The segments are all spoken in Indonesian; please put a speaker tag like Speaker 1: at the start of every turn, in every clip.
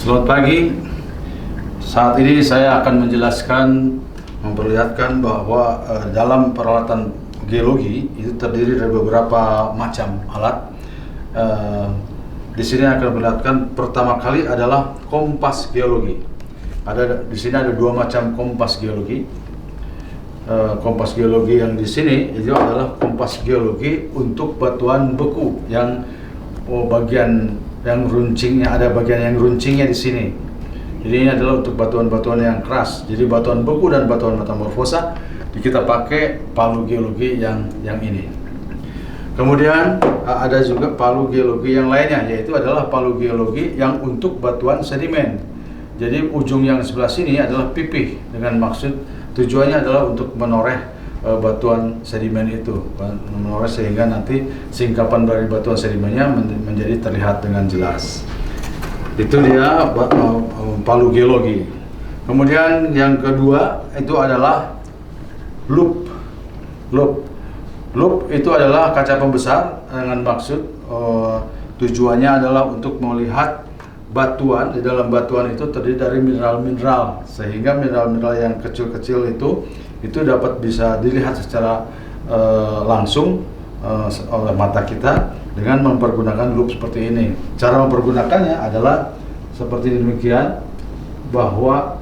Speaker 1: Selamat pagi. Saat ini saya akan memperlihatkan bahwa dalam peralatan geologi itu terdiri dari beberapa macam alat. Di sini akan memperlihatkan pertama kali adalah kompas geologi. Di sini ada dua macam kompas geologi. Kompas geologi yang di sini itu adalah kompas geologi untuk batuan beku yang bagian yang runcingnya, ada bagian yang runcingnya di sini. Jadi ini adalah untuk batuan-batuan yang keras. Jadi batuan beku dan batuan metamorfosa kita pakai palu geologi yang ini. Kemudian ada juga palu geologi yang lainnya, yaitu adalah palu geologi yang untuk batuan sedimen. Jadi ujung yang sebelah sini adalah pipih, dengan maksud tujuannya adalah untuk menoreh batuan sedimen itu, menoreh sehingga nanti singkapan dari batuan sedimennya menjadi terlihat dengan jelas. Itu dia palu geologi. Kemudian yang kedua itu adalah loop. Loop itu adalah kaca pembesar dengan maksud tujuannya adalah untuk melihat batuan. Di dalam batuan itu terdiri dari mineral-mineral, sehingga mineral-mineral yang kecil-kecil itu dapat bisa dilihat secara langsung oleh mata kita dengan mempergunakan loop seperti ini. Cara mempergunakannya adalah seperti demikian, bahwa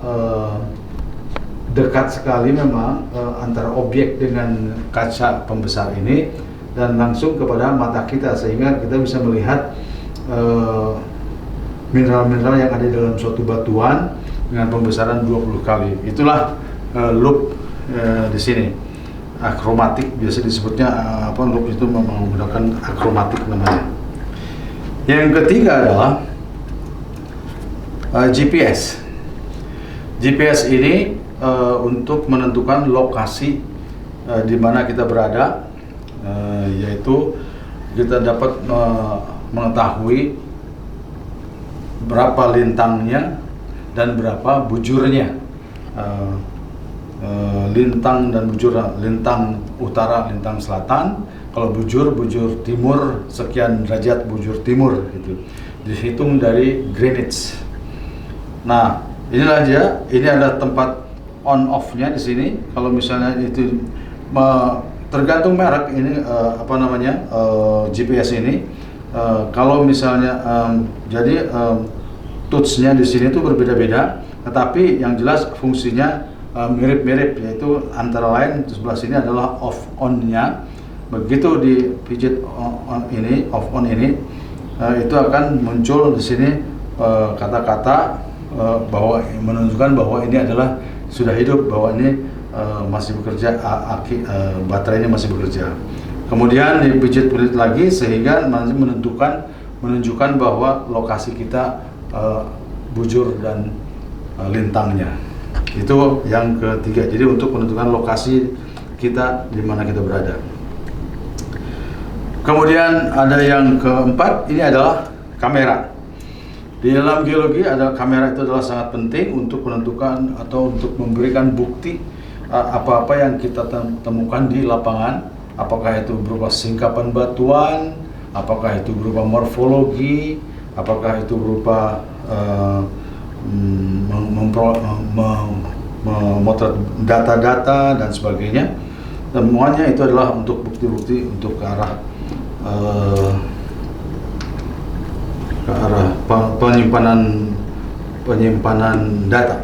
Speaker 1: dekat sekali memang antara objek dengan kaca pembesar ini dan langsung kepada mata kita, sehingga kita bisa melihat mineral-mineral yang ada dalam suatu batuan dengan pembesaran 20 kali. Itulah loop di sini. Akromatik biasa disebutnya loop itu menggunakan akromatik namanya. Yang ketiga adalah GPS. GPS ini untuk menentukan lokasi di mana kita berada, yaitu kita dapat mengetahui berapa lintangnya dan berapa bujurnya. Lintang dan bujur, lintang utara, lintang selatan. Kalau bujur timur sekian derajat bujur timur, gitu. Dihitung dari Greenwich. Nah, inilah dia. Ini ada tempat on off-nya di sini. Kalau misalnya itu tergantung merek ini GPS ini. Kalau misalnya touch-nya di sini itu berbeda-beda, tetapi yang jelas fungsinya mirip-mirip, yaitu antara lain sebelah sini adalah off on-nya. Begitu dipijit off on ini, itu akan muncul di sini kata-kata bahwa menunjukkan bahwa ini adalah sudah hidup, bahwa ini masih bekerja, baterainya masih bekerja. Kemudian dipijit-pijit lagi sehingga nanti menunjukkan bahwa lokasi kita bujur dan lintangnya. Itu yang ketiga. Jadi untuk menentukan lokasi kita di mana kita berada. Kemudian ada yang keempat, ini adalah kamera. Di dalam geologi ada kamera, itu adalah sangat penting untuk menentukan atau untuk memberikan bukti apa-apa yang kita temukan di lapangan, apakah itu berupa singkapan batuan, apakah itu berupa morfologi, apakah itu berupa memotret data-data dan sebagainya. Semuanya itu adalah untuk bukti-bukti untuk ke arah penyimpanan data.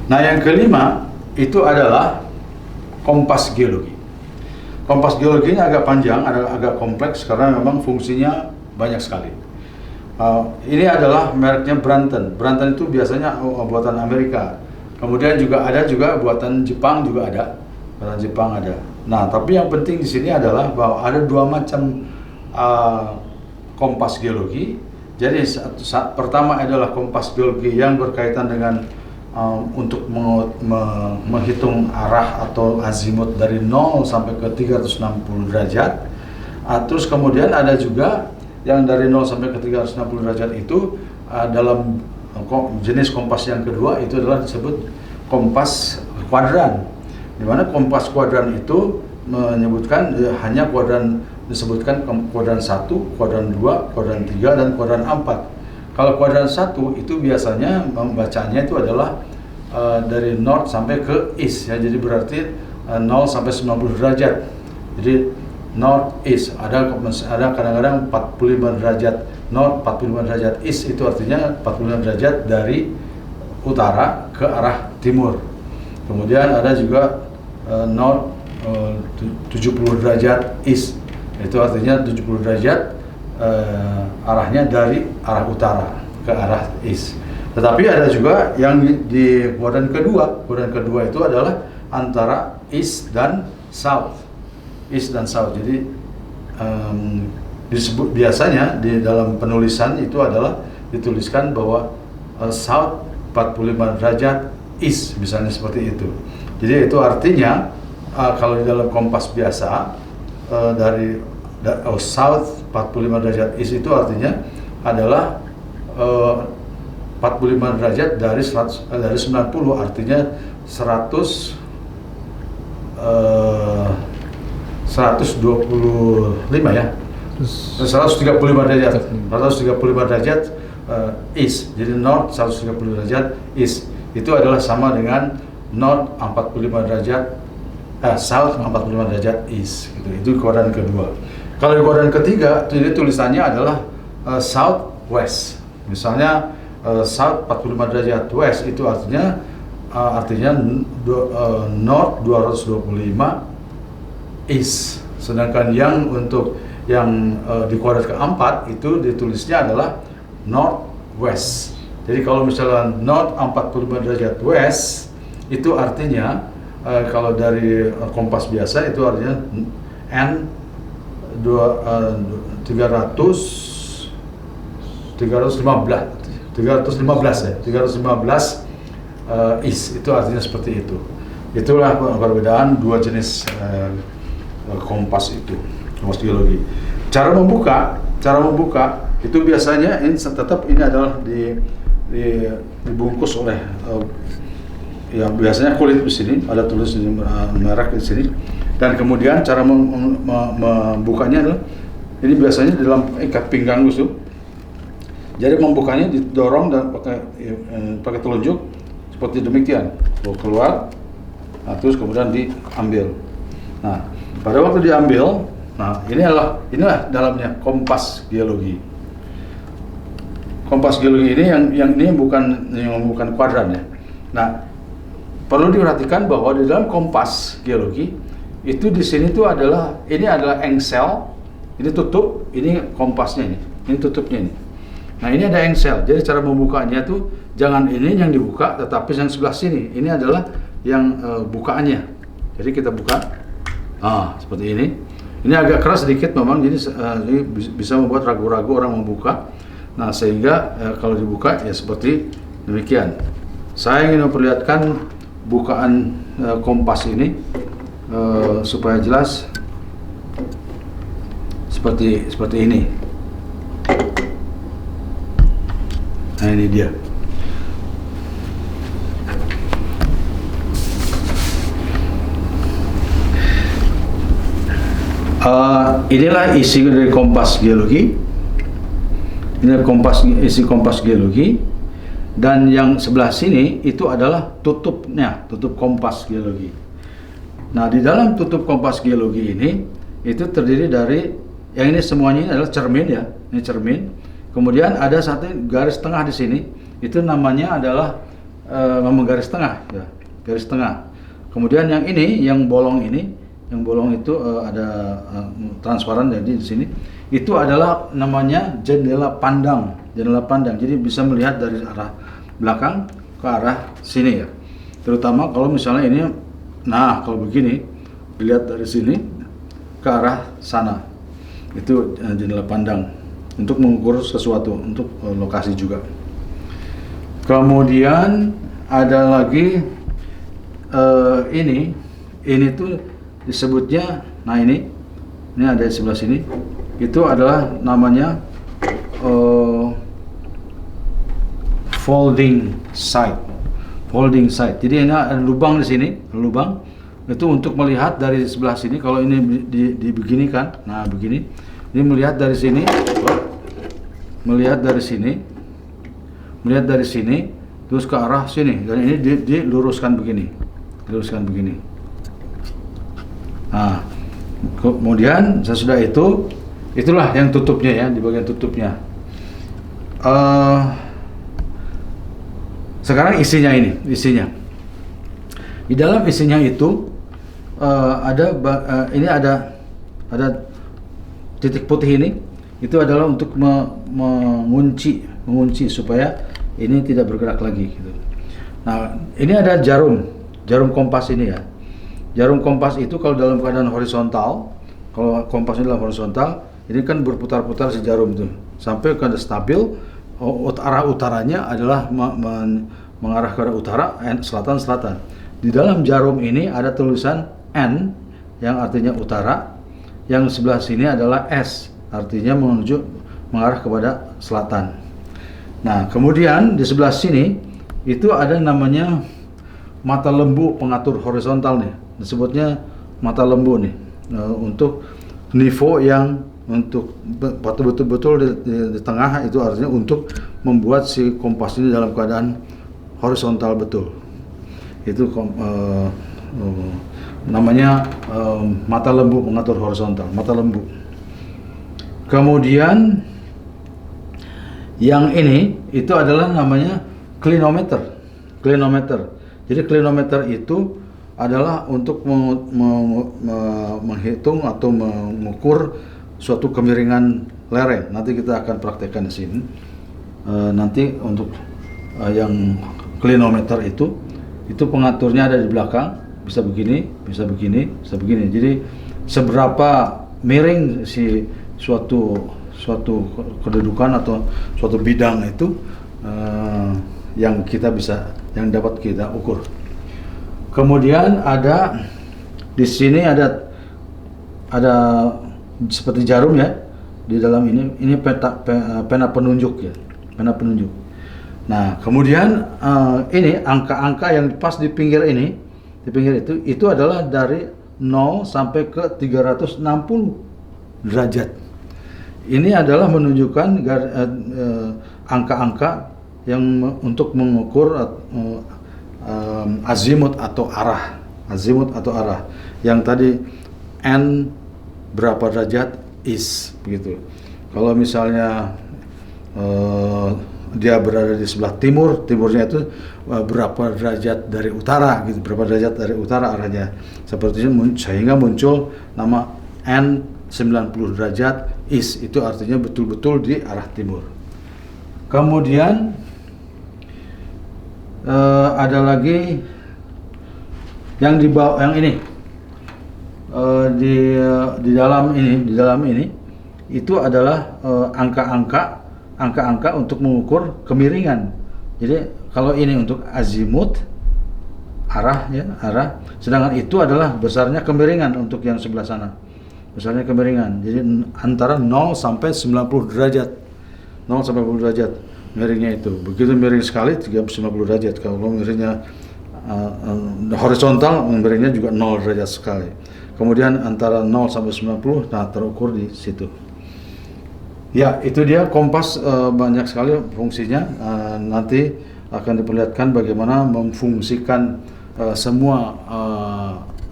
Speaker 1: Nah, yang kelima itu adalah kompas geologi. Kompas geologinya agak panjang, agak kompleks karena memang fungsinya banyak sekali. Ini adalah mereknya Branton. Branton itu biasanya buatan Amerika. Kemudian juga ada buatan Jepang juga ada. Buatan Jepang ada. Nah, tapi yang penting di sini adalah bahwa ada dua macam kompas geologi. Jadi pertama adalah kompas geologi yang berkaitan dengan untuk menghitung arah atau azimut dari 0 sampai ke 360 derajat. Terus kemudian ada juga yang dari 0 sampai ke 360 derajat itu dalam jenis kompas yang kedua itu adalah disebut kompas kuadran. Di mana kompas kuadran itu menyebutkan hanya kuadran, disebutkan kuadran 1, kuadran 2, kuadran 3 dan kuadran 4. Kalau kuadran 1 itu biasanya membacanya itu adalah dari north sampai ke east ya. Jadi berarti 0 sampai 90 derajat. Jadi north east, ada kadang-kadang 45 derajat north, 45 derajat east, itu artinya 45 derajat dari utara ke arah timur. Kemudian ada juga north 70 derajat east, itu artinya 70 derajat arahnya dari arah utara ke arah east. Tetapi ada juga yang di kuadran kedua itu adalah antara east dan south. Jadi disebut biasanya di dalam penulisan itu adalah dituliskan bahwa south 45 derajat east, misalnya seperti itu. Jadi itu artinya kalau di dalam kompas biasa south 45 derajat east itu artinya adalah 45 derajat dari 90, artinya 125 ya, 135 derajat, 135 derajat east. Jadi north 130 derajat east itu adalah sama dengan north 45 derajat south 45 derajat east gitu. Itu kuadran kedua. Kalau di kuadran ketiga, jadi tulisannya adalah south west. Misalnya south 45 derajat west itu artinya north 225 east. Sedangkan yang untuk yang di kuadran keempat itu ditulisnya adalah north west. Jadi kalau misalnya north 45 derajat west itu artinya kalau dari kompas biasa itu artinya N 315 east, itu artinya seperti itu. Itulah perbedaan dua jenis kompas itu, kompas geologi. Cara membuka itu biasanya ini adalah dibungkus oleh ya biasanya kulit di sini, ada tulis merek di sini, dan kemudian cara membukanya adalah ini biasanya dalam ikat pinggang itu. Jadi membukanya didorong dan pakai telunjuk seperti demikian, bawa keluar, nah, terus kemudian diambil. Nah, pada waktu diambil, nah inilah dalamnya kompas geologi. Kompas geologi ini yang ini bukan kuadran ya. Nah, perlu diperhatikan bahwa di dalam kompas geologi itu di sini tuh adalah engsel, ini tutup, ini kompasnya ini tutupnya ini. Nah, ini ada engsel. Jadi cara membukanya tuh jangan ini yang dibuka, tetapi yang sebelah sini. Ini adalah yang bukaannya. Jadi kita buka, seperti ini. Ini agak keras sedikit memang, jadi bisa membuat ragu-ragu orang membuka. Nah, sehingga kalau dibuka ya seperti demikian. Saya ingin memperlihatkan bukaan kompas ini supaya jelas seperti ini. Nah, ini dia. Inilah isi dari kompas geologi. Ini isi kompas geologi. Dan yang sebelah sini itu adalah tutup kompas geologi. Nah, di dalam tutup kompas geologi ini itu terdiri dari yang ini semuanya adalah cermin ya. Ini cermin. Kemudian ada satu garis tengah di sini, itu namanya adalah garis tengah, ya, garis tengah. Kemudian yang ini, yang bolong itu ada transparan, jadi di sini itu adalah namanya jendela pandang. Jadi bisa melihat dari arah belakang ke arah sini ya. Terutama kalau misalnya ini, nah kalau begini, dilihat dari sini ke arah sana, itu jendela pandang. Untuk mengukur sesuatu, untuk lokasi juga. Kemudian ada lagi ini tuh disebutnya, nah ini ada di sebelah sini, itu adalah namanya folding site. Jadi ini ada lubang di sini, lubang itu untuk melihat dari sebelah sini. Kalau ini dibeginikan, nah begini, ini melihat dari sini, melihat dari sini terus ke arah sini, dan ini diluruskan begini, Nah, kemudian sesudah itu, itulah yang tutupnya ya, di bagian tutupnya. Sekarang isinya di dalam isinya itu ini ada titik putih ini, itu adalah untuk mengunci supaya ini tidak bergerak lagi gitu. Nah, ini ada jarum kompas ini ya. Jarum kompas itu kalau dalam keadaan horizontal, kalau kompasnya dalam horizontal, ini kan berputar-putar si jarum itu sampai ke stabil. Arah utaranya adalah mengarah ke arah utara, selatan. Di dalam jarum ini ada tulisan N yang artinya utara, yang sebelah sini adalah S artinya mengarah kepada selatan. Nah, kemudian di sebelah sini itu ada namanya mata lembu pengatur horizontal nih, disebutnya mata lembu nih, untuk nivo yang untuk betul-betul di tengah, itu artinya untuk membuat si kompas ini dalam keadaan horizontal betul. Itu namanya mata lembu pengatur horizontal, mata lembu. Kemudian yang ini itu adalah namanya clinometer. Jadi clinometer itu adalah untuk menghitung atau mengukur suatu kemiringan lereng. Nanti kita akan praktekkan di sini. Nanti untuk yang clinometer itu pengaturnya ada di belakang, bisa begini. Jadi seberapa miring si suatu kedudukan atau suatu bidang itu yang dapat kita ukur. Kemudian ada di sini ada seperti jarum ya, di dalam ini pena penunjuk ya, pena penunjuk. Nah, kemudian ini angka-angka yang pas di pinggir itu adalah dari 0 sampai ke 360 derajat. Ini adalah menunjukkan angka-angka yang untuk mengukur azimut atau arah. Yang tadi N berapa derajat is begitu. Kalau misalnya dia berada di sebelah timurnya itu berapa derajat dari utara gitu, berapa derajat dari utara arahnya. Seperti itu, sehingga muncul nama N 90 derajat is, itu artinya betul-betul di arah timur. Kemudian ada lagi yang di bawah, yang ini di dalam ini itu adalah angka-angka untuk mengukur kemiringan. Jadi kalau ini untuk azimut arah, sedangkan itu adalah besarnya kemiringan untuk yang sebelah sana. Besarnya kemiringan. Jadi antara 0 sampai 90 derajat. 0 sampai 90 derajat miringnya itu. Begitu miring sekali 90 derajat. Kalau miringnya horizontal, miringnya juga 0 derajat sekali. Kemudian antara 0 sampai 90, nah terukur di situ. Ya, itu dia kompas, banyak sekali fungsinya. Nanti akan diperlihatkan bagaimana memfungsikan semua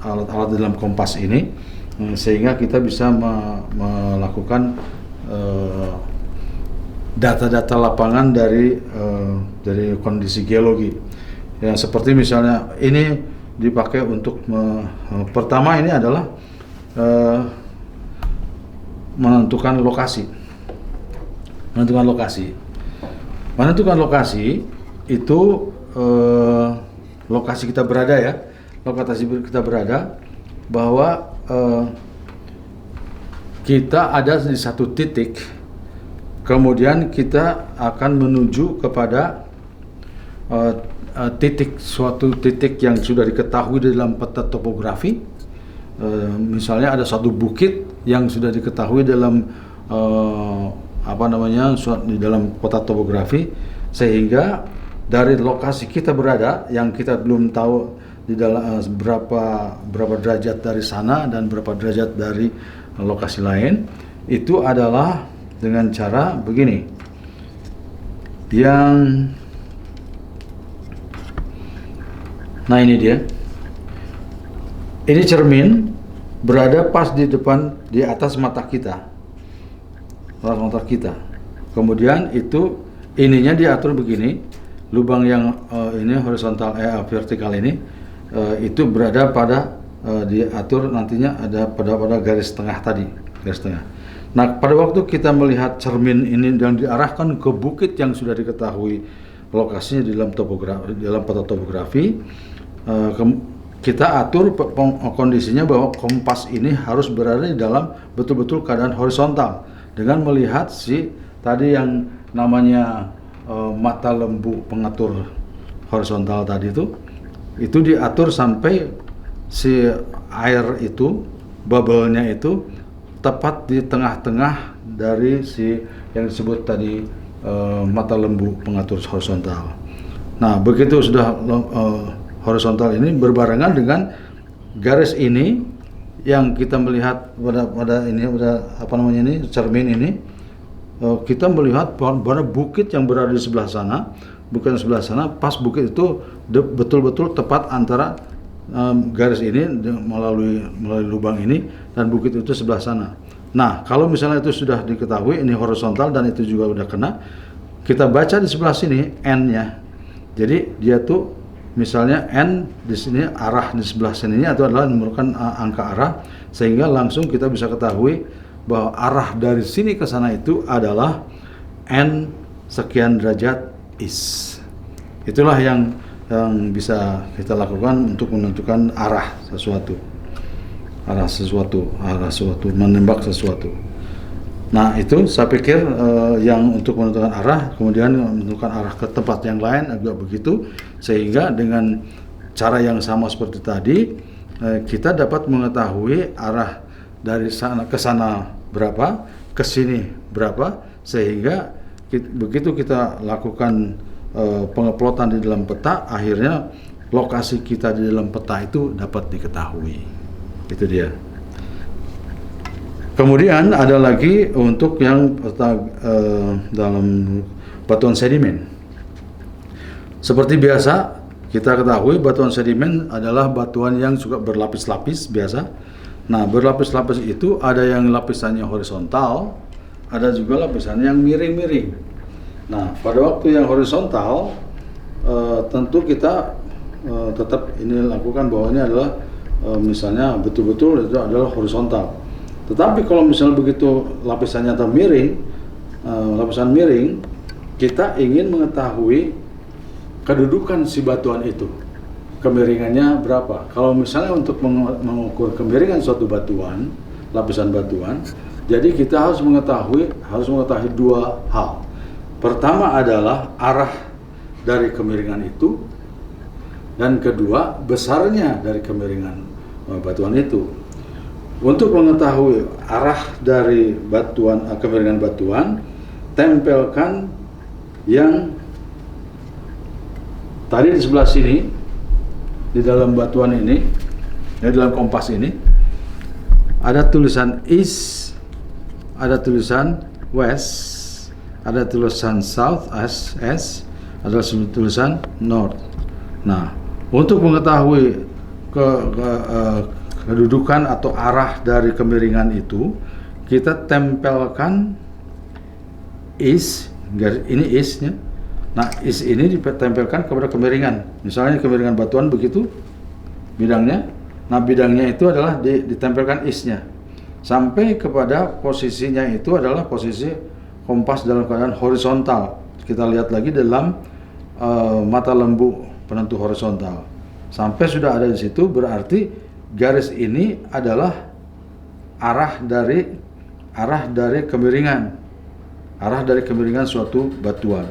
Speaker 1: alat-alat dalam kompas ini, sehingga kita bisa melakukan data-data lapangan dari kondisi geologi. Ya, seperti misalnya ini dipakai untuk pertama ini adalah menentukan lokasi. Menentukan lokasi itu lokasi kita berada ya. Lokasi kita berada bahwa kita ada di satu titik, kemudian kita akan menuju kepada suatu titik yang sudah diketahui dalam peta topografi. Misalnya ada satu bukit yang sudah diketahui dalam di dalam peta topografi, sehingga dari lokasi kita berada yang kita belum tahu di dalam berapa derajat dari sana dan berapa derajat dari lokasi lain, itu adalah dengan cara begini. Yang Nah ini dia. Ini cermin berada pas di depan, di atas mata kita. Atas mata kita. Kemudian itu ininya diatur begini. Lubang yang ini horizontal vertikal ini itu berada pada diatur nantinya ada pada garis tengah tadi, garis tengah. Nah, pada waktu kita melihat cermin ini dan diarahkan ke bukit yang sudah diketahui lokasinya di dalam topografi, dalam peta topografi, kita atur kondisinya bahwa kompas ini harus berada di dalam betul-betul keadaan horizontal dengan melihat si tadi yang namanya mata lembu pengatur horizontal tadi itu diatur sampai si air itu, bubble-nya itu tepat di tengah-tengah dari si yang disebut tadi mata lembu pengatur horizontal. Nah, begitu sudah horizontal ini berbarengan dengan garis ini yang kita melihat pada ini apa namanya ini cermin ini, kita melihat pada bukit yang berada di sebelah sana, bukan sebelah sana, pas bukit itu betul-betul tepat antara garis ini melalui lubang ini dan bukit itu sebelah sana. Nah, kalau misalnya itu sudah diketahui ini horizontal dan itu juga udah kena, kita baca di sebelah sini n-nya. Jadi dia tuh misalnya n di sini arah di sebelah sini itu adalah merupakan angka arah, sehingga langsung kita bisa ketahui bahwa arah dari sini ke sana itu adalah n sekian derajat is. Itulah yang bisa kita lakukan untuk menentukan arah sesuatu, menembak sesuatu. Nah, itu saya pikir yang untuk menentukan arah, kemudian menentukan arah ke tempat yang lain agak begitu, sehingga dengan cara yang sama seperti tadi kita dapat mengetahui arah dari sana ke sana berapa, ke sini berapa, sehingga begitu kita lakukan pengeplotan di dalam peta, akhirnya lokasi kita di dalam peta itu dapat diketahui. Itu dia. Kemudian ada lagi untuk yang peta dalam batuan sedimen. Seperti biasa kita ketahui batuan sedimen adalah batuan yang suka berlapis-lapis biasa. Nah, berlapis-lapis itu ada yang lapisannya horizontal, ada juga lapisannya yang miring-miring. Nah, pada waktu yang horizontal tentu kita tetap ini lakukan bahwa ini adalah misalnya betul-betul itu adalah horizontal. Tetapi kalau misalnya begitu lapisannya atau miring, lapisan miring, kita ingin mengetahui kedudukan si batuan itu, kemiringannya berapa. Kalau misalnya untuk mengukur kemiringan suatu batuan, lapisan batuan, jadi kita harus mengetahui dua hal. Pertama adalah arah dari kemiringan itu, dan kedua besarnya dari kemiringan batuan itu. Untuk mengetahui arah dari batuan, kemiringan batuan, tempelkan yang tadi di sebelah sini, di dalam batuan ini, di dalam kompas ini, ada tulisan east, ada tulisan west, ada tulisan south s, ada tulisan north. Nah, untuk mengetahui kedudukan atau arah dari kemiringan itu, kita tempelkan is, ini isnya. Nah, is ini ditempelkan kepada kemiringan. Misalnya kemiringan batuan begitu bidangnya. Nah, bidangnya itu adalah ditempelkan isnya sampai kepada posisinya itu adalah posisi kompas dalam keadaan horizontal. Kita lihat lagi dalam mata lembu penentu horizontal. Sampai sudah ada di situ, berarti garis ini adalah arah dari kemiringan suatu batuan.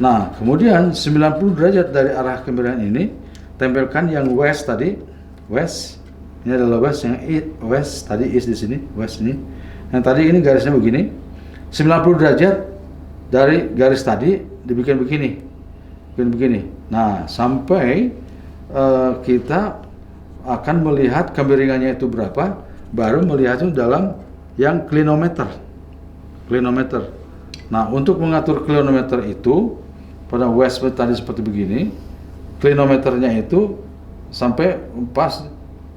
Speaker 1: Nah, kemudian 90 derajat dari arah kemiringan ini tempelkan yang west tadi, west. Ini adalah west, yang west tadi is di sini, west ini. Yang tadi ini garisnya begini. 90 derajat dari garis tadi dibikin begini. Nah, sampai kita akan melihat kemiringannya itu berapa, baru melihat itu dalam yang klinometer. Nah, untuk mengatur klinometer itu pada west tadi seperti begini, Klinometernya itu sampai pas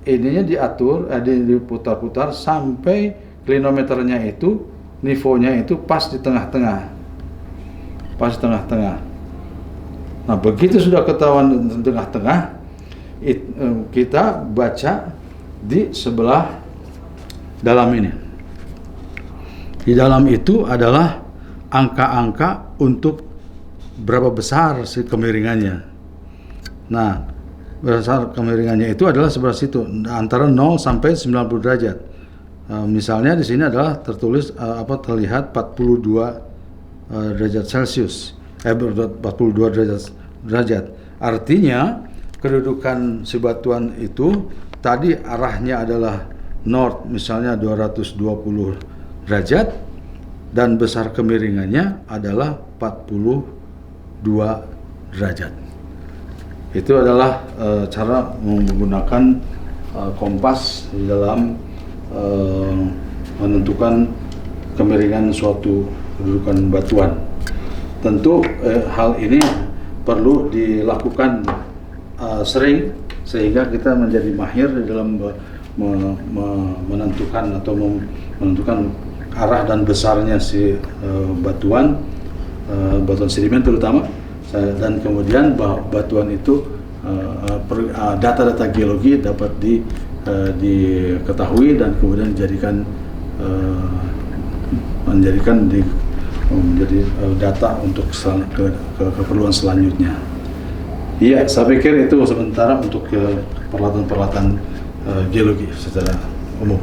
Speaker 1: ininya diatur, diputar-putar sampai klinometernya itu nivonya itu pas di tengah-tengah. Pas di tengah-tengah. Nah, begitu sudah ketahuan di tengah-tengah, kita baca di sebelah dalam ini. Di dalam itu adalah angka-angka untuk berapa besar si kemiringannya. Nah, besar kemiringannya itu adalah sebelah situ, antara 0 sampai 90 derajat. Misalnya di sini adalah tertulis terlihat 42 derajat Celcius, 42 derajat. Artinya kedudukan si batuan itu tadi arahnya adalah north, misalnya 220 derajat, dan besar kemiringannya adalah 42 derajat. Itu adalah cara menggunakan kompas di dalam menentukan kemiringan suatu kedudukan batuan. Tentu hal ini perlu dilakukan sering sehingga kita menjadi mahir di dalam menentukan arah dan besarnya si batuan sedimen terutama, dan kemudian batuan itu data-data geologi dapat diketahui dan kemudian menjadi data untuk keperluan selanjutnya. Iya, saya pikir itu sementara untuk peralatan-peralatan geologi secara umum.